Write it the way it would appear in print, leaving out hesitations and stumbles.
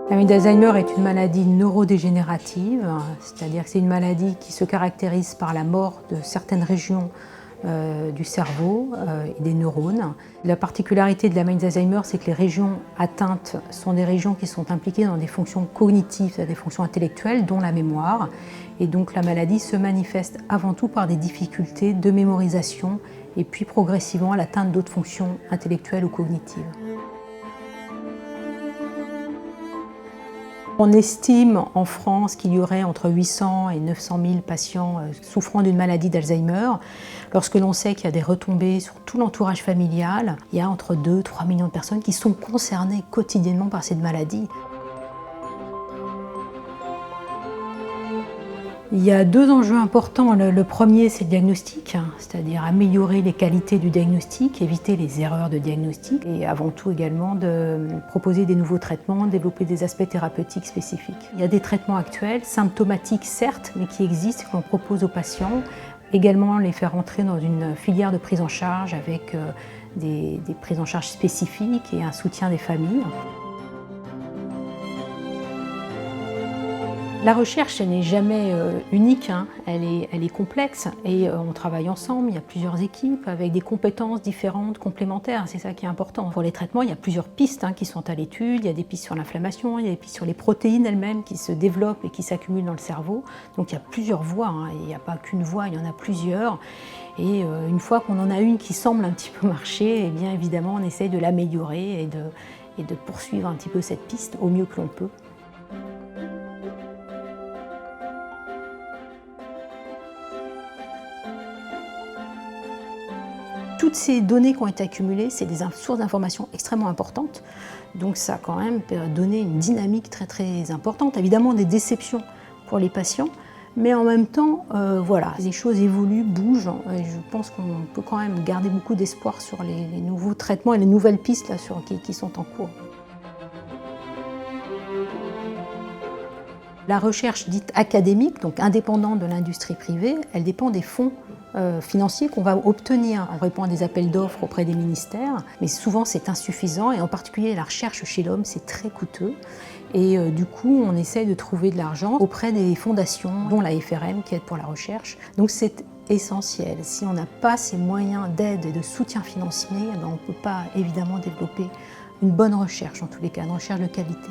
La maladie d'Alzheimer est une maladie neurodégénérative, c'est-à-dire que c'est une maladie qui se caractérise par la mort de certaines régions du cerveau et des neurones. La particularité de la maladie d'Alzheimer, c'est que les régions atteintes sont des régions qui sont impliquées dans des fonctions cognitives, des fonctions intellectuelles, dont la mémoire. Et donc la maladie se manifeste avant tout par des difficultés de mémorisation et puis progressivement à l'atteinte d'autres fonctions intellectuelles ou cognitives. On estime en France qu'il y aurait entre 800 et 900 000 patients souffrant d'une maladie d'Alzheimer. Lorsque l'on sait qu'il y a des retombées sur tout l'entourage familial, il y a entre 2 et 3 millions de personnes qui sont concernées quotidiennement par cette maladie. Il y a 2 enjeux importants. Le premier, c'est le diagnostic, c'est-à-dire améliorer les qualités du diagnostic, éviter les erreurs de diagnostic et avant tout également de proposer des nouveaux traitements, développer des aspects thérapeutiques spécifiques. Il y a des traitements actuels, symptomatiques certes, mais qui existent, qu'on propose aux patients. Également les faire entrer dans une filière de prise en charge avec des prises en charge spécifiques et un soutien des familles. La recherche, elle n'est jamais unique, elle est complexe et on travaille ensemble, il y a plusieurs équipes avec des compétences différentes, complémentaires, c'est ça qui est important. Pour les traitements, il y a plusieurs pistes qui sont à l'étude, il y a des pistes sur l'inflammation, il y a des pistes sur les protéines elles-mêmes qui se développent et qui s'accumulent dans le cerveau. Donc il y a plusieurs voies, il n'y a pas qu'une voie, il y en a plusieurs. Et une fois qu'on en a une qui semble un petit peu marcher, eh bien évidemment on essaye de l'améliorer et de poursuivre un petit peu cette piste au mieux que l'on peut. Toutes ces données qui ont été accumulées, c'est des sources d'informations extrêmement importantes. Donc ça a quand même donné une dynamique très très importante. Évidemment des déceptions pour les patients, mais en même temps, voilà, les choses évoluent, bougent. Et je pense qu'on peut quand même garder beaucoup d'espoir sur les nouveaux traitements et les nouvelles pistes là, qui sont en cours. La recherche dite académique, donc indépendante de l'industrie privée, elle dépend des fonds financiers qu'on va obtenir. On répond à des appels d'offres auprès des ministères, mais souvent c'est insuffisant et en particulier la recherche chez l'homme, c'est très coûteux. Et du coup, on essaie de trouver de l'argent auprès des fondations, dont la FRM qui aide pour la recherche. Donc c'est essentiel. Si on n'a pas ces moyens d'aide et de soutien financier, on ne peut pas évidemment développer une bonne recherche, en tous les cas, une recherche de qualité.